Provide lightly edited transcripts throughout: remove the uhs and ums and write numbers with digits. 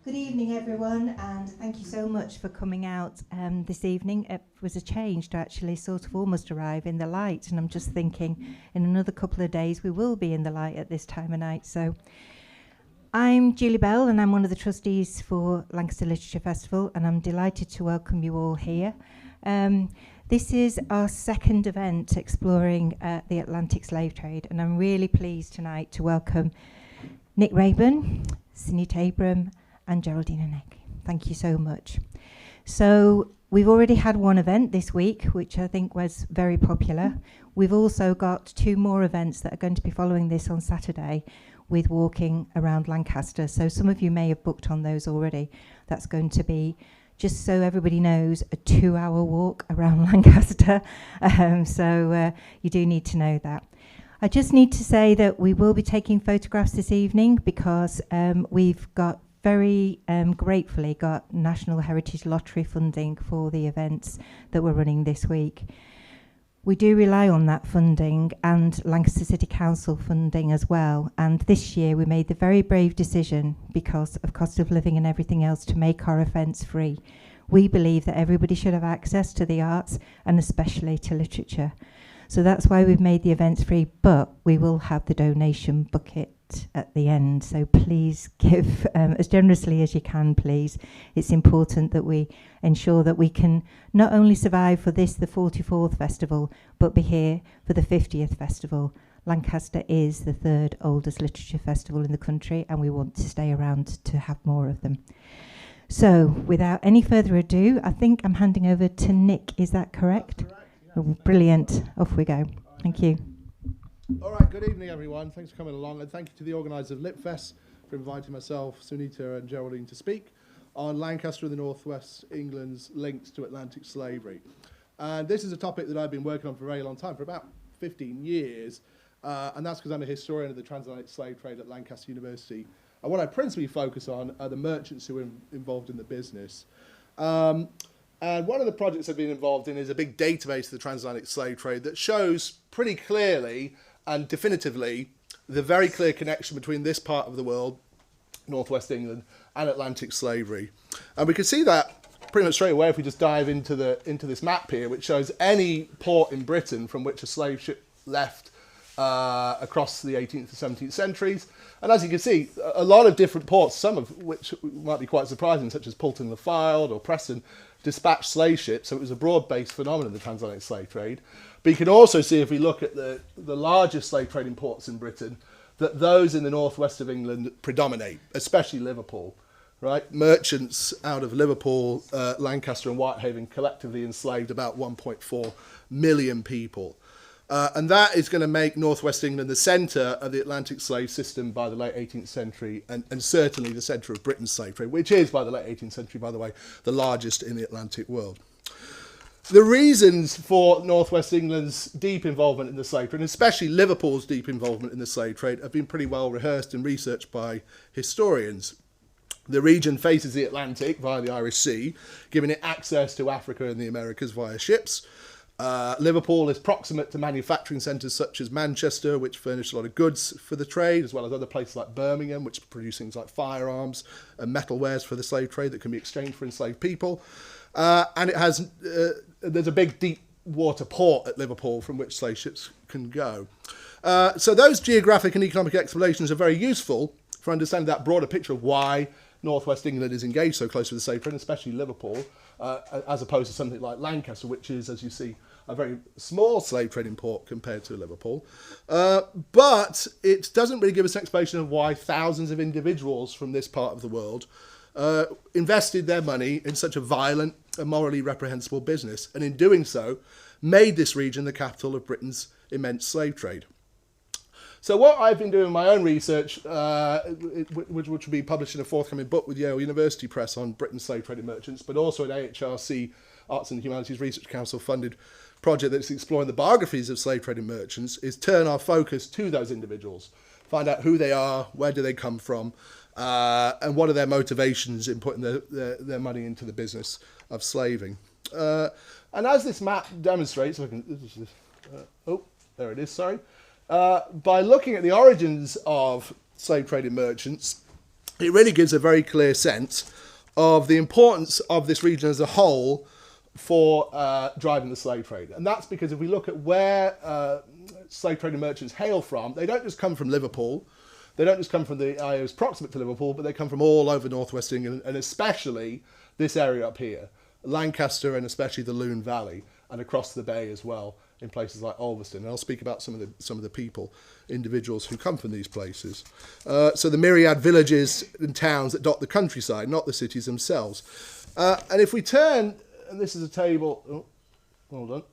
Good evening, everyone, and thank you so much for coming out this evening. It was a change to actually sort of almost arrive in the light, and I'm just thinking in another couple of days we will be in the light at this time of night. So I'm Julie Bell, and I'm one of the trustees for Lancaster Literature Festival, and I'm delighted to welcome you all here. This is our second event exploring the Atlantic slave trade, and I'm really pleased tonight to welcome Nick Radburn, Sunita Abraham, and Geraldine Onek. Thank you so much. So we've already had one event this week, which I think was very popular. We've also got two more events that are going to be following this on Saturday with walking around Lancaster. So some of you may have booked on those already. That's going to be, just so everybody knows, a 2-hour walk around Lancaster. So you do need to know that. I just need to say that we will be taking photographs this evening because we've got very gratefully got National Heritage Lottery funding for the events that we're running this week. We do rely on that funding and Lancaster City Council funding as well. And this year we made the very brave decision, because of cost of living and everything else, to make our events free. We believe that everybody should have access to the arts and especially to literature. So that's why we've made the events free, but we will have the donation bucket at the end. So please give as generously as you can, please. It's important that we ensure that we can not only survive for this, the 44th festival, but be here for the 50th festival. Lancaster is the third oldest literature festival in the country, and we want to stay around to have more of them. So without any further ado, I think I'm handing over to Nick. Is that correct? That's correct. Oh, brilliant. Off we go. Thank you. All right, good evening, everyone. Thanks for coming along, and thank you to the organisers of Litfest for inviting myself, Sunita and Geraldine to speak on Lancaster in the Northwest England's links to Atlantic slavery. And this is a topic that I've been working on for a very long time, for about 15 years, and that's because I'm a historian of the transatlantic slave trade at Lancaster University. And what I principally focus on are the merchants who are involved in the business. And one of the projects I've been involved in is a big database of the transatlantic slave trade that shows pretty clearly and definitively the very clear connection between this part of the world, northwest England, and Atlantic slavery. And we can see that pretty much straight away if we just dive into this map here, which shows any port in Britain from which a slave ship left across the 18th and 17th centuries. And as you can see, a lot of different ports, some of which might be quite surprising, such as Poulton-le-Fylde or Preston, dispatched slave ships. So it was a broad-based phenomenon, the transatlantic slave trade. But you can also see, if we look at the largest slave trading ports in Britain, that those in the northwest of England predominate, especially Liverpool. Right? Merchants out of Liverpool, Lancaster and Whitehaven collectively enslaved about 1.4 million people. And that is going to make northwest England the centre of the Atlantic slave system by the late 18th century, and certainly the centre of Britain's slave trade, which is, by the late 18th century, by the way, the largest in the Atlantic world. The reasons for northwest England's deep involvement in the slave trade, and especially Liverpool's deep involvement in the slave trade, have been pretty well rehearsed and researched by historians. The region faces the Atlantic via the Irish Sea, giving it access to Africa and the Americas via ships. Liverpool is proximate to manufacturing centres such as Manchester, which furnish a lot of goods for the trade, as well as other places like Birmingham, which produce things like firearms and metalwares for the slave trade that can be exchanged for enslaved people. And it has there's a big deep water port at Liverpool from which slave ships can go. So those geographic and economic explanations are very useful for understanding that broader picture of why northwest England is engaged so close with the slave trade, especially Liverpool, as opposed to something like Lancaster, which is, as you see, a very small slave trading port compared to Liverpool. But it doesn't really give us an explanation of why thousands of individuals from this part of the world invested their money in such a violent and morally reprehensible business, and in doing so, made this region the capital of Britain's immense slave trade. So what I've been doing in my own research, which will be published in a forthcoming book with Yale University Press on Britain's slave trading merchants, but also an AHRC, Arts and Humanities Research Council funded project that's exploring the biographies of slave trading merchants, is turn our focus to those individuals, find out who they are, where do they come from, and what are their motivations in putting their money into the business of slaving. And as this map demonstrates, there it is, sorry. By looking at the origins of slave trading merchants, it really gives a very clear sense of the importance of this region as a whole for driving the slave trade. And that's because if we look at where slave trading merchants hail from, they don't just come from Liverpool, they don't just come from the areas proximate to Liverpool, but they come from all over northwest England, and especially this area up here, Lancaster and especially the Lune Valley, and across the bay as well, in places like Ulverston. And I'll speak about some of the people, individuals who come from these places. So the myriad villages and towns that dot the countryside, not the cities themselves. And if we turn, and this is a table, hold on,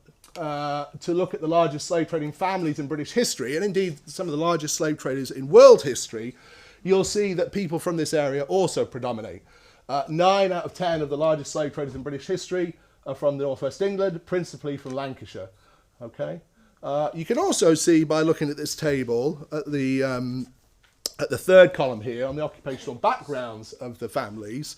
to look at the largest slave trading families in British history, and indeed some of the largest slave traders in world history, you'll see that people from this area also predominate. 9 out of 10 of the largest slave traders in British history are from northwest England, principally from Lancashire. Okay, you can also see by looking at this table at the third column here on the occupational backgrounds of the families,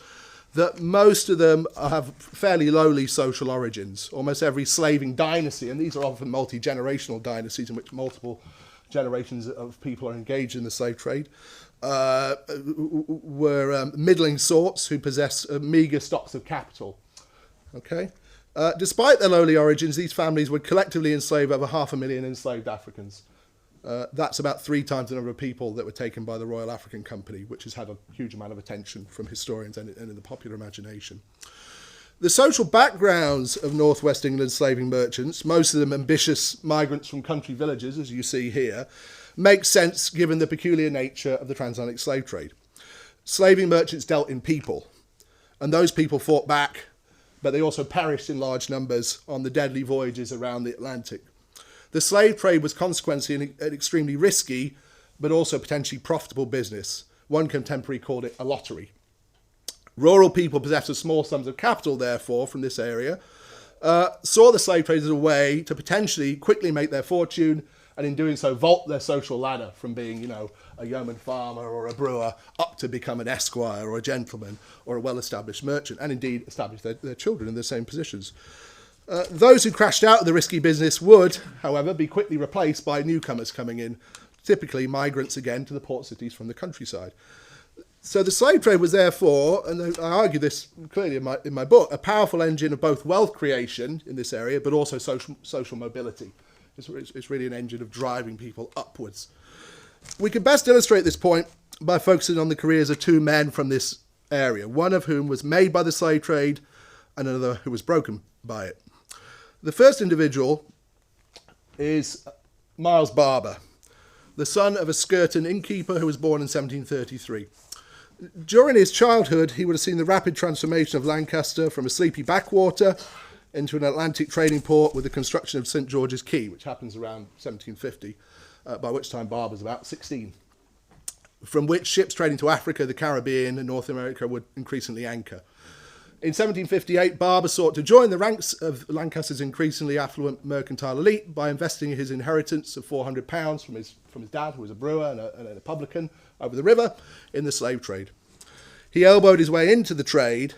that most of them have fairly lowly social origins. Almost every slaving dynasty, and these are often multi-generational dynasties in which multiple generations of people are engaged in the slave trade, were middling sorts who possessed meagre stocks of capital. Okay. Despite their lowly origins, these families would collectively enslave over 500,000 enslaved Africans. That's about 3 times the number of people that were taken by the Royal African Company, which has had a huge amount of attention from historians and in the popular imagination. The social backgrounds of northwest England slaving merchants, most of them ambitious migrants from country villages, as you see here, make sense given the peculiar nature of the transatlantic slave trade. Slaving merchants dealt in people, and those people fought back, but they also perished in large numbers on the deadly voyages around the Atlantic. The slave trade was consequently an extremely risky, but also potentially profitable business. One contemporary called it a lottery. Rural people possessed of small sums of capital, therefore, from this area, saw the slave trade as a way to potentially quickly make their fortune, and in doing so vault their social ladder from being, a yeoman farmer or a brewer up to become an esquire or a gentleman or a well-established merchant, and indeed establish their children in the same positions. Those who crashed out of the risky business would, however, be quickly replaced by newcomers coming in, typically migrants again to the port cities from the countryside. So the slave trade was therefore, and I argue this clearly in my book, a powerful engine of both wealth creation in this area, but also social mobility. It's really an engine of driving people upwards. We can best illustrate this point by focusing on the careers of 2 men from this area, one of whom was made by the slave trade and another who was broken by it. The first individual is Miles Barber, the son of a Skirton innkeeper who was born in 1733. During his childhood, he would have seen the rapid transformation of Lancaster from a sleepy backwater into an Atlantic trading port with the construction of St. George's Quay, which happens around 1750, by which time Barber's about 16, from which ships trading to Africa, the Caribbean and North America would increasingly anchor. In 1758, Barber sought to join the ranks of Lancaster's increasingly affluent mercantile elite by investing his inheritance of £400 from his dad, who was a brewer and a publican, over the river in the slave trade. He elbowed his way into the trade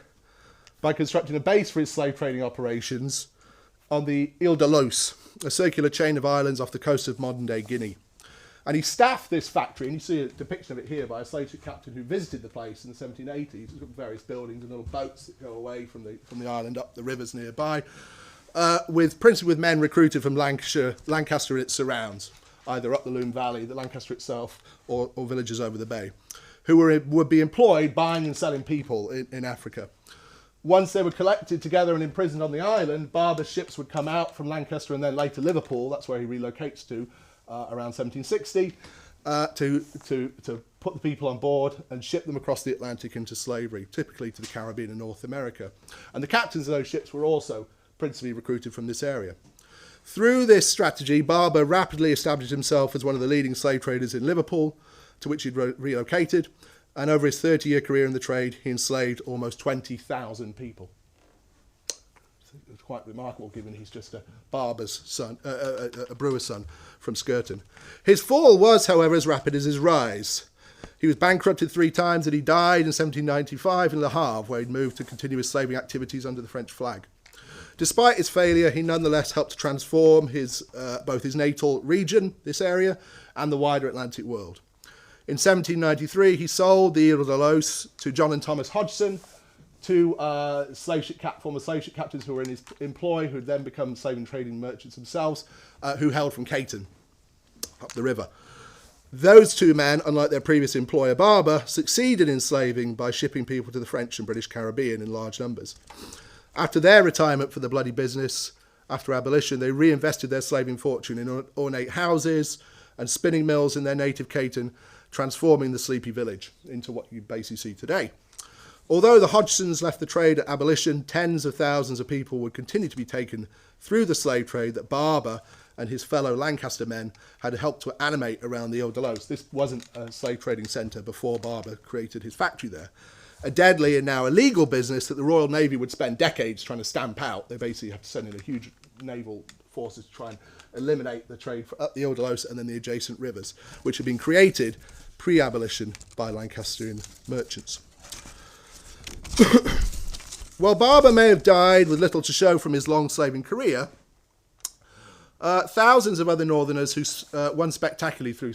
by constructing a base for his slave trading operations on the Ile de Los, a circular chain of islands off the coast of modern-day Guinea. And he staffed this factory, and you see a depiction of it here by a slave ship captain who visited the place in the 1780s. It's got various buildings and little boats that go away from the island up the rivers nearby, principally with men recruited from Lancaster and its surrounds, either up the Lune Valley, the Lancaster itself, or villages over the bay, who would be employed buying and selling people in Africa. Once they were collected together and imprisoned on the island, Barber's ships would come out from Lancaster and then later Liverpool, that's where he relocates to, around 1760, to put the people on board and ship them across the Atlantic into slavery, typically to the Caribbean and North America. And the captains of those ships were also principally recruited from this area. Through this strategy, Barber rapidly established himself as one of the leading slave traders in Liverpool, to which he'd relocated, and over his 30-year career in the trade, he enslaved almost 20,000 people. It's quite remarkable, given he's just a barber's son, a brewer's son from Skirton. His fall was, however, as rapid as his rise. He was bankrupted 3 times, and he died in 1795 in Le Havre, where he'd moved to continue his slaving activities under the French flag. Despite his failure, he nonetheless helped to transform both his natal region, this area, and the wider Atlantic world. In 1793, he sold the Ile de Los to John and Thomas Hodgson, two former slave ship captains who were in his employ, who had then become slave and trading merchants themselves, who hailed from Caton, up the river. Those two men, unlike their previous employer Barber, succeeded in enslaving by shipping people to the French and British Caribbean in large numbers. After their retirement for the bloody business, after abolition, they reinvested their slaving fortune in ornate houses and spinning mills in their native Caton, transforming the sleepy village into what you basically see today. Although the Hodgsons left the trade at abolition, tens of thousands of people would continue to be taken through the slave trade that Barber and his fellow Lancaster men had helped to animate around the Ile de Los. This wasn't a slave trading centre before Barber created his factory there. A deadly and now illegal business that the Royal Navy would spend decades trying to stamp out. They basically have to send in a huge naval forces to try and eliminate the trade up the Ile de Los and then the adjacent rivers, which had been created pre-abolition by Lancastrian merchants. While Barber may have died with little to show from his long slaving career, thousands of other northerners who won spectacularly through